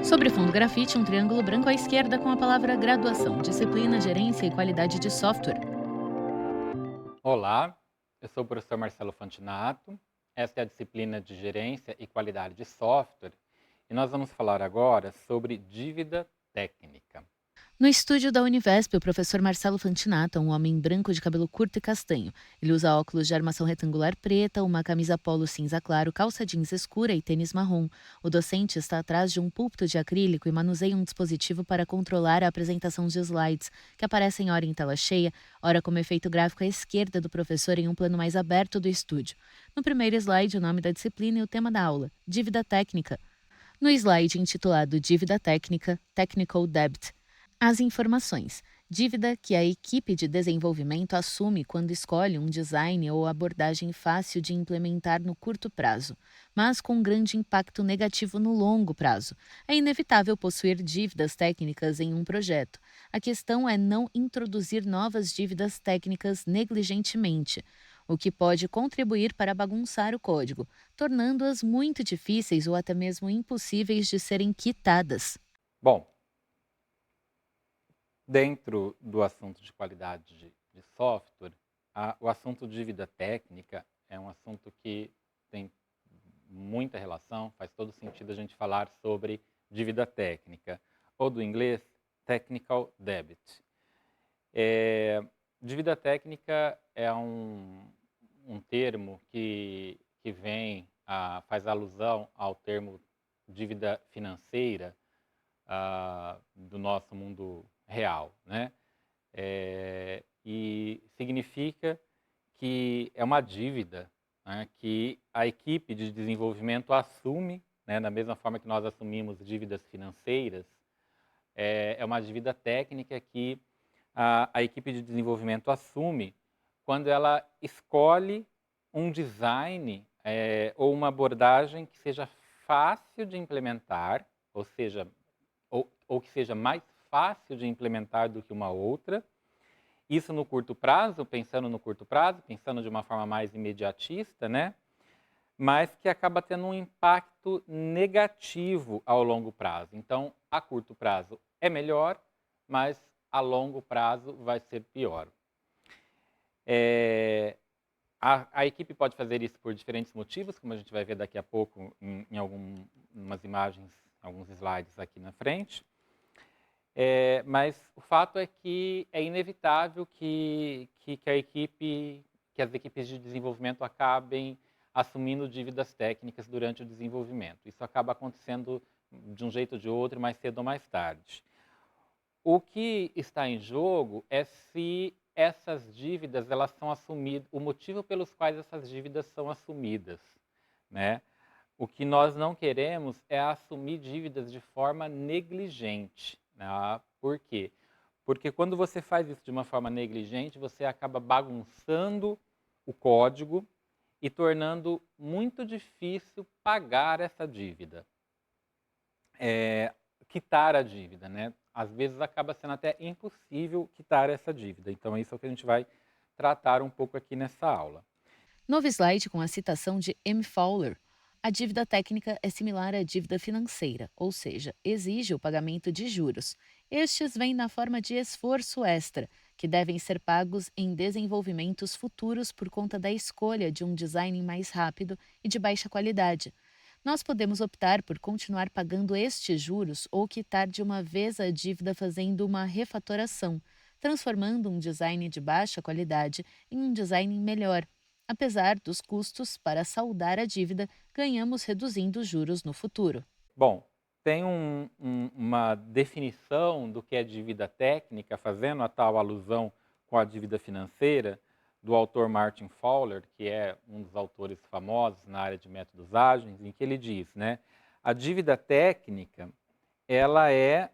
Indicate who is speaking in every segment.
Speaker 1: Sobre fundo grafite, um triângulo branco à esquerda com a palavra graduação, disciplina, gerência e qualidade de software.
Speaker 2: Olá, eu sou o professor Marcelo Fantinato. Esta é a disciplina de Gerência e Qualidade de Software e nós vamos falar agora sobre dívida técnica.
Speaker 1: No estúdio da Univesp, o professor Marcelo Fantinato é um homem branco de cabelo curto e castanho. Ele usa óculos de armação retangular preta, uma camisa polo cinza claro, calça jeans escura e tênis marrom. O docente está atrás de um púlpito de acrílico e manuseia um dispositivo para controlar a apresentação de slides, que aparecem ora em tela cheia, ora como efeito gráfico à esquerda do professor em um plano mais aberto do estúdio. No primeiro slide, o nome da disciplina e o tema da aula: dívida técnica. No slide intitulado Dívida Técnica, Technical Debt, as informações. Dívida que a equipe de desenvolvimento assume quando escolhe um design ou abordagem fácil de implementar no curto prazo, mas com grande impacto negativo no longo prazo. É inevitável possuir dívidas técnicas em um projeto. A questão é não introduzir novas dívidas técnicas negligentemente, o que pode contribuir para bagunçar o código, tornando-as muito difíceis ou até mesmo impossíveis de serem quitadas.
Speaker 2: Bom, dentro do assunto de qualidade de software, o assunto dívida técnica é um assunto que tem muita relação, faz todo sentido a gente falar sobre dívida técnica, ou do inglês technical debt. Eh, Dívida técnica é um termo que faz alusão ao termo dívida financeira, do nosso mundo real, né. E significa que é uma dívida, né, que a equipe de desenvolvimento assume, né, da mesma forma que nós assumimos dívidas financeiras, é uma dívida técnica que a equipe de desenvolvimento assume quando ela escolhe um design, ou uma abordagem que seja fácil de implementar, ou seja, ou que seja mais fácil de implementar do que uma outra. Isso no curto prazo, pensando no curto prazo, pensando de uma forma mais imediatista, né? Mas que acaba tendo um impacto negativo ao longo prazo. Então, a curto prazo é melhor, mas a longo prazo vai ser pior. Eh, a equipe pode fazer isso por diferentes motivos, como a gente vai ver daqui a pouco em algumas imagens, alguns slides aqui na frente. Mas o fato é que é inevitável que as equipes de desenvolvimento acabem assumindo dívidas técnicas durante o desenvolvimento. Isso acaba acontecendo de um jeito ou de outro, mais cedo ou mais tarde. O que está em jogo é se essas dívidas elas são assumidas, o motivo pelos quais essas dívidas são assumidas, né? O que nós não queremos é assumir dívidas de forma negligente, né. Por quê? Porque quando você faz isso de uma forma negligente, você acaba bagunçando o código e tornando muito difícil pagar essa dívida, quitar a dívida, né. Às vezes acaba sendo até impossível quitar essa dívida, então é isso que a gente vai tratar um pouco aqui nessa aula.
Speaker 1: Novo slide com a citação de M. Fowler. A dívida técnica é similar à dívida financeira, ou seja, exige o pagamento de juros. Estes vêm na forma de esforço extra, que devem ser pagos em desenvolvimentos futuros por conta da escolha de um design mais rápido e de baixa qualidade. Nós podemos optar por continuar pagando estes juros ou quitar de uma vez a dívida fazendo uma refatoração, transformando um design de baixa qualidade em um design melhor. Apesar dos custos para saldar a dívida, ganhamos reduzindo os juros no futuro.
Speaker 2: Bom, tem uma definição do que é dívida técnica, fazendo a tal alusão com a dívida financeira, do autor Martin Fowler, que é um dos autores famosos na área de métodos ágeis, em que ele diz, né, a dívida técnica, ela é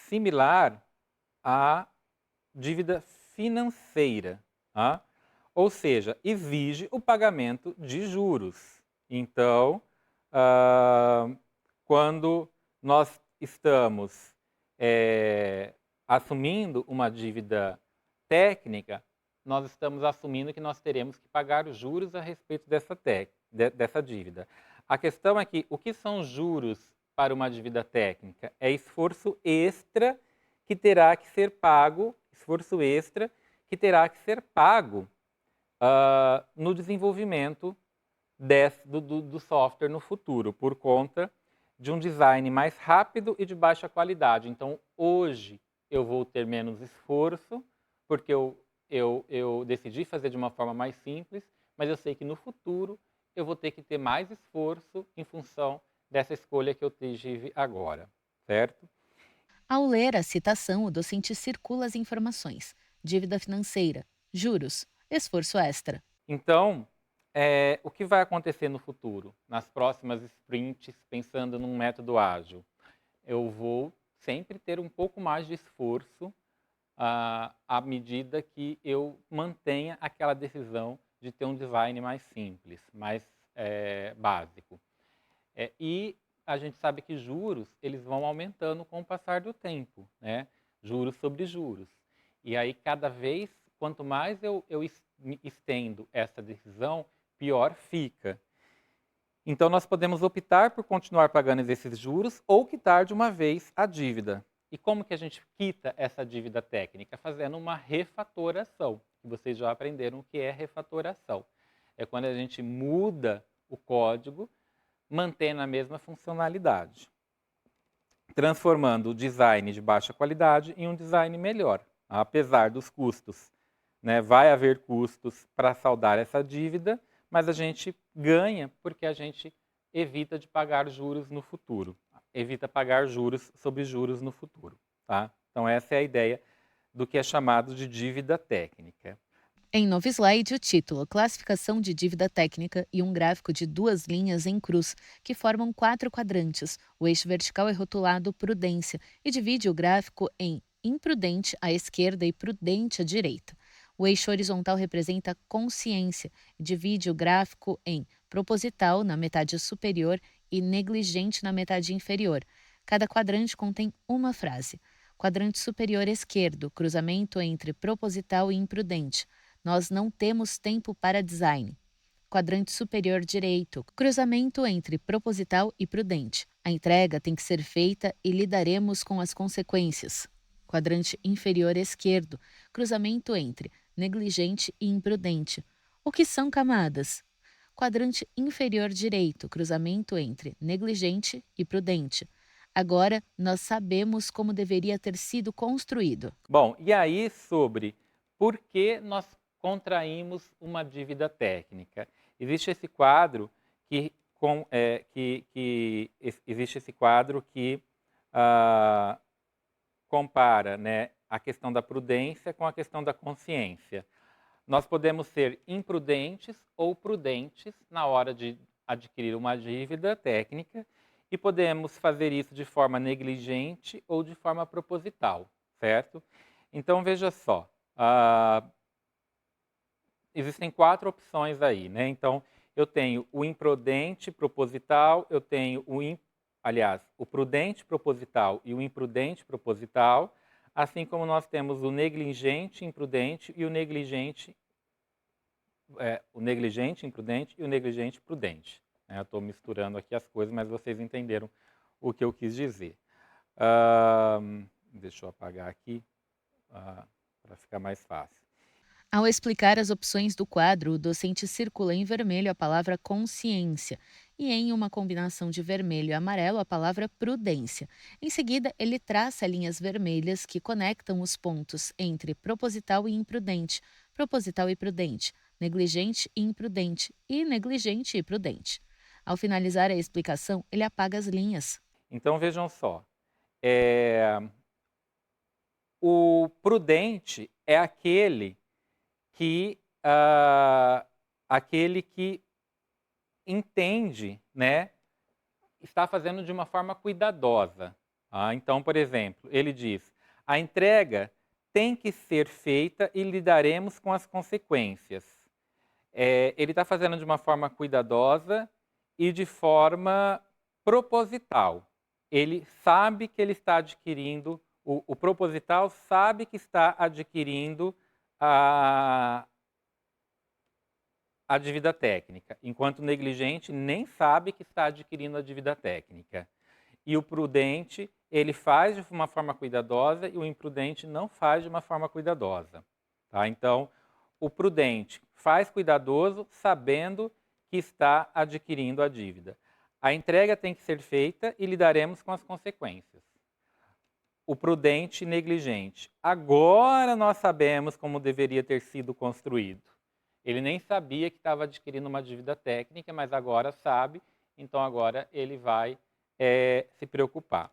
Speaker 2: similar à dívida financeira, tá? Ou seja, exige o pagamento de juros. Então, ah, quando nós estamos assumindo uma dívida técnica, nós estamos assumindo que nós teremos que pagar os juros a respeito dessa dívida. A questão é que o que são juros para uma dívida técnica? É esforço extra que terá que ser pago, esforço extra que terá que ser pago no desenvolvimento do software no futuro, por conta de um design mais rápido e de baixa qualidade. Então, hoje eu vou ter menos esforço, porque eu decidi fazer de uma forma mais simples, mas eu sei que no futuro eu vou ter que ter mais esforço em função dessa escolha que eu tive agora, certo?
Speaker 1: Ao ler a citação, o docente circula as informações: dívida financeira, juros, esforço extra.
Speaker 2: Então, o que vai acontecer no futuro, nas próximas sprints, pensando num método ágil? Eu vou sempre ter um pouco mais de esforço à medida que eu mantenha aquela decisão de ter um design mais simples, mais básico. E a gente sabe que juros, eles vão aumentando com o passar do tempo, né? Juros sobre juros. E aí, cada vez, quanto mais me estendo essa decisão, pior fica. Então, nós podemos optar por continuar pagando esses juros ou quitar de uma vez a dívida. E como que a gente quita essa dívida técnica? Fazendo uma refatoração. Vocês já aprenderam o que é refatoração. É quando a gente muda o código, mantendo a mesma funcionalidade, transformando o design de baixa qualidade em um design melhor, apesar dos custos, né? Vai haver custos para saldar essa dívida, mas a gente ganha porque a gente evita de pagar juros no futuro, evita pagar juros sobre juros no futuro, tá? Então essa é a ideia do que é chamado de dívida técnica.
Speaker 1: Em novo slide, o título: Classificação de dívida técnica e um gráfico de duas linhas em cruz, que formam quatro quadrantes. O eixo vertical é rotulado prudência e divide o gráfico em imprudente à esquerda e prudente à direita. O eixo horizontal representa consciência e divide o gráfico em proposital na metade superior e negligente na metade inferior. Cada quadrante contém uma frase. Quadrante superior esquerdo, cruzamento entre proposital e imprudente. Nós não temos tempo para design. Quadrante superior direito, cruzamento entre proposital e prudente. A entrega tem que ser feita e lidaremos com as consequências. Quadrante inferior esquerdo, cruzamento entre negligente e imprudente. O que são camadas? Quadrante inferior direito, cruzamento entre negligente e prudente. Agora nós sabemos como deveria ter sido construído.
Speaker 2: Bom, e aí sobre por que nós contraímos uma dívida técnica? Existe esse quadro existe esse quadro que ah, compara, né, a questão da prudência com a questão da consciência. Nós podemos ser imprudentes ou prudentes na hora de adquirir uma dívida técnica e podemos fazer isso de forma negligente ou de forma proposital, certo? Então veja só, existem quatro opções aí, né? Então eu tenho o imprudente proposital, eu tenho o prudente proposital e o imprudente proposital, assim como nós temos o negligente imprudente e o negligente imprudente e o negligente prudente, né? Eu estou misturando aqui as coisas, mas vocês entenderam o que eu quis dizer. Deixa eu apagar aqui para ficar mais fácil.
Speaker 1: Ao explicar as opções do quadro, o docente circula em vermelho a palavra consciência e em uma combinação de vermelho e amarelo a palavra prudência. Em seguida, ele traça linhas vermelhas que conectam os pontos entre proposital e imprudente, proposital e prudente, negligente e imprudente e negligente e prudente. Ao finalizar a explicação, ele apaga as linhas.
Speaker 2: Então vejam só, é, o prudente é que aquele que entende, né, está fazendo de uma forma cuidadosa. Então, por exemplo, ele diz: a entrega tem que ser feita e lidaremos com as consequências. Ele está fazendo de uma forma cuidadosa e de forma proposital. Ele sabe que ele está adquirindo, o proposital sabe que está adquirindo a, a dívida técnica, enquanto o negligente nem sabe que está adquirindo a dívida técnica. E o prudente, ele faz de uma forma cuidadosa e o imprudente não faz de uma forma cuidadosa, tá? Então, o prudente faz cuidadoso sabendo que está adquirindo a dívida. A entrega tem que ser feita e lidaremos com as consequências. O prudente negligente. Agora nós sabemos como deveria ter sido construído. Ele nem sabia que estava adquirindo uma dívida técnica, mas agora sabe, então agora ele vai se preocupar.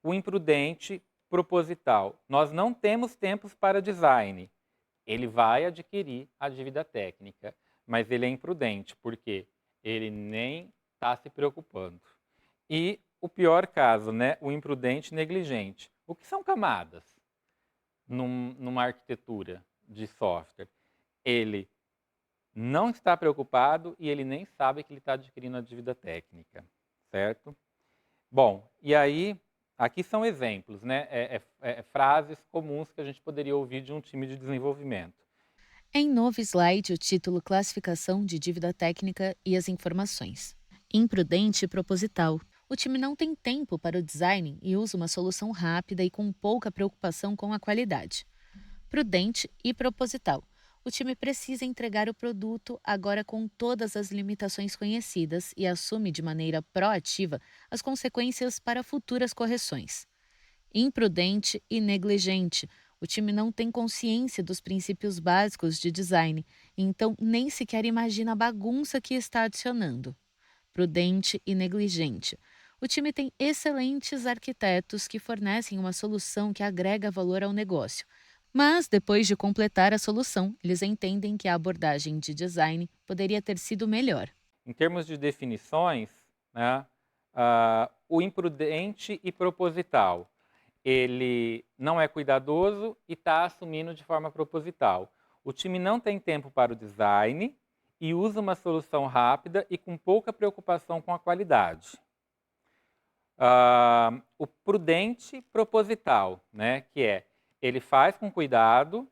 Speaker 2: O imprudente proposital. Nós não temos tempos para design. Ele vai adquirir a dívida técnica, mas ele é imprudente, porque ele nem está se preocupando. E o pior caso, né? O imprudente negligente. O que são camadas numa arquitetura de software? Ele não está preocupado e ele nem sabe que ele está adquirindo a dívida técnica, certo? Bom, e aí, aqui são exemplos, né? Frases comuns que a gente poderia ouvir de um time de desenvolvimento.
Speaker 1: Em novo slide, o título Classificação de dívida técnica e as informações. Imprudente e proposital. O time não tem tempo para o design e usa uma solução rápida e com pouca preocupação com a qualidade. Prudente e proposital. O time precisa entregar o produto agora com todas as limitações conhecidas e assume de maneira proativa as consequências para futuras correções. Imprudente e negligente. O time não tem consciência dos princípios básicos de design, então nem sequer imagina a bagunça que está adicionando. Prudente e negligente. O time tem excelentes arquitetos que fornecem uma solução que agrega valor ao negócio. Mas, depois de completar a solução, eles entendem que a abordagem de design poderia ter sido melhor.
Speaker 2: Em termos de definições, né, o imprudente e proposital, ele não é cuidadoso e está assumindo de forma proposital. O time não tem tempo para o design e usa uma solução rápida e com pouca preocupação com a qualidade. O prudente proposital, né, que é ele faz com cuidado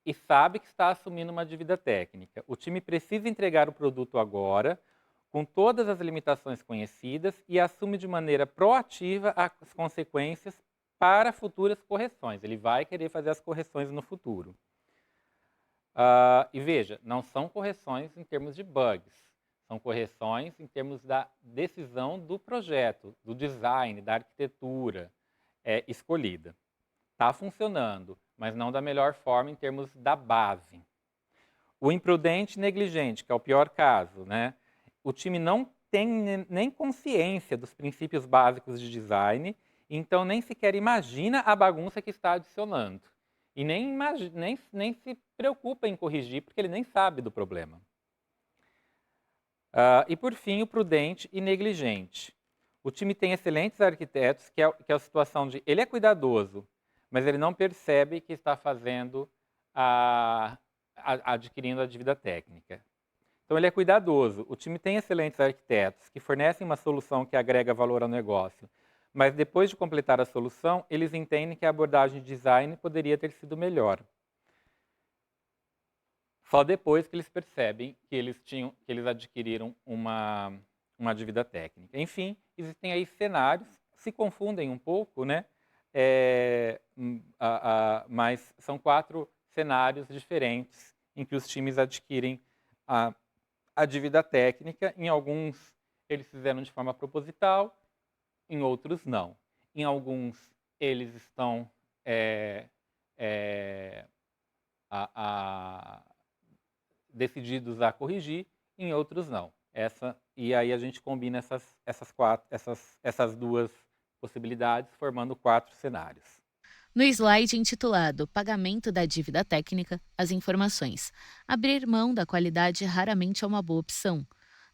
Speaker 2: e sabe que está assumindo uma dívida técnica. O time precisa entregar o produto agora, com todas as limitações conhecidas, e assume de maneira proativa as consequências para futuras correções. Ele vai querer fazer as correções no futuro. E veja, não são correções em termos de bugs, são correções em termos da decisão do projeto, do design, da arquitetura escolhida. Está funcionando, mas não da melhor forma em termos da base. O imprudente e negligente, que é o pior caso, né? O time não tem nem consciência dos princípios básicos de design, então nem sequer imagina a bagunça que está adicionando. E nem se preocupa em corrigir, porque ele nem sabe do problema. E por fim, o prudente e negligente. O time tem excelentes arquitetos, que é a situação de ele é cuidadoso, mas ele não percebe que está fazendo adquirindo a dívida técnica. Então ele é cuidadoso. O time tem excelentes arquitetos que fornecem uma solução que agrega valor ao negócio, mas depois de completar a solução, eles entendem que a abordagem de design poderia ter sido melhor. Só depois que eles percebem que eles adquiriram uma dívida técnica. Enfim, existem aí cenários, se confundem um pouco, né? Mas são 4 cenários diferentes em que os times adquirem a dívida técnica. Em alguns, eles fizeram de forma proposital, em outros, não. Em alguns, eles estão decididos a corrigir, em outros, não. E aí a gente combina essas 2 possibilidades, formando 4 cenários.
Speaker 1: No slide intitulado Pagamento da dívida técnica, as informações. Abrir mão da qualidade raramente é uma boa opção.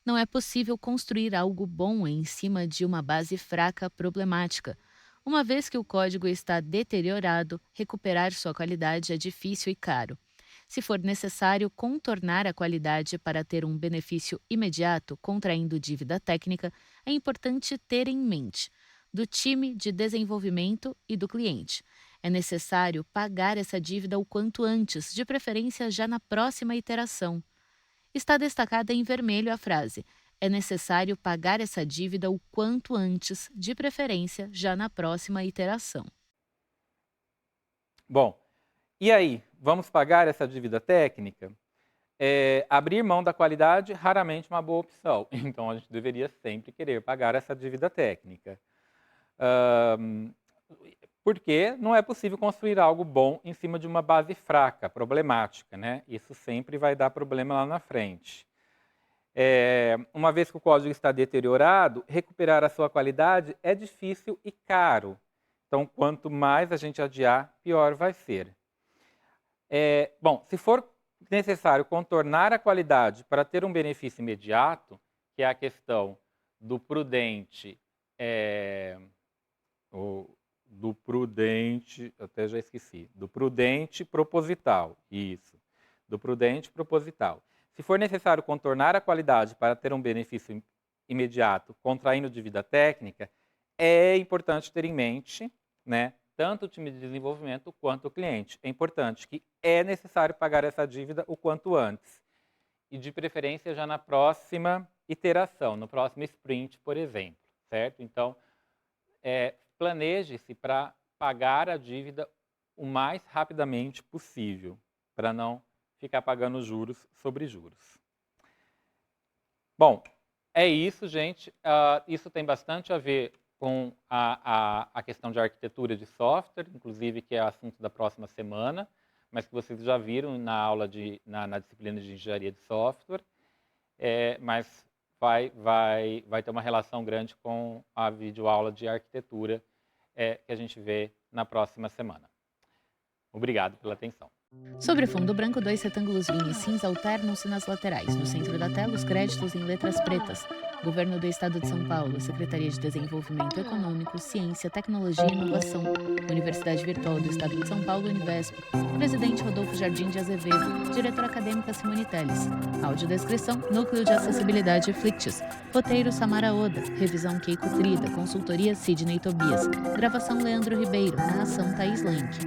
Speaker 1: Não é possível construir algo bom em cima de uma base fraca problemática. Uma vez que o código está deteriorado, recuperar sua qualidade é difícil e caro. Se for necessário contornar a qualidade para ter um benefício imediato contraindo dívida técnica, é importante ter em mente do time de desenvolvimento e do cliente. É necessário pagar essa dívida o quanto antes, de preferência já na próxima iteração. Está destacada em vermelho a frase: É necessário pagar essa dívida o quanto antes, de preferência já na próxima iteração.
Speaker 2: Bom, e aí, vamos pagar essa dívida técnica? Abrir mão da qualidade, raramente uma boa opção. Então a gente deveria sempre querer pagar essa dívida técnica. Hã, Porque não é possível construir algo bom em cima de uma base fraca, problemática, né. Isso sempre vai dar problema lá na frente. Uma vez que o código está deteriorado, recuperar a sua qualidade é difícil e caro. Então quanto mais a gente adiar, pior vai ser. Bom, se for necessário contornar a qualidade para ter um benefício imediato, que é a questão do prudente, eh, o do prudente, até já esqueci, do prudente proposital, isso, do prudente proposital. Se for necessário contornar a qualidade para ter um benefício imediato, contraindo dívida técnica, é importante ter em mente, né, tanto o time de desenvolvimento quanto o cliente. É importante que é necessário pagar essa dívida o quanto antes. E de preferência já na próxima iteração, no próximo sprint, por exemplo, certo? Então, planeje-se para pagar a dívida o mais rapidamente possível, para não ficar pagando juros sobre juros. Bom, é isso, gente. Isso tem bastante a ver com a questão de arquitetura de software, inclusive que é assunto da próxima semana, mas que vocês já viram na aula na disciplina de engenharia de software, mas vai ter uma relação grande com a videoaula de arquitetura que a gente vê na próxima semana. Obrigado pela atenção.
Speaker 1: Sobre fundo branco, dois retângulos vinho e cinza alternam-se nas laterais. No centro da tela, os créditos em letras pretas. Governo do Estado de São Paulo, Secretaria de Desenvolvimento Econômico, Ciência, Tecnologia e Inovação, Universidade Virtual do Estado de São Paulo, Univesp, Presidente Rodolfo Jardim de Azevedo, Diretora Acadêmica Simone Telles. Audiodescrição, Núcleo de Acessibilidade Flicts. Roteiro Samara Oda, revisão Keiko Trida, consultoria Sidney Tobias, gravação Leandro Ribeiro, narração Thaís Lenk.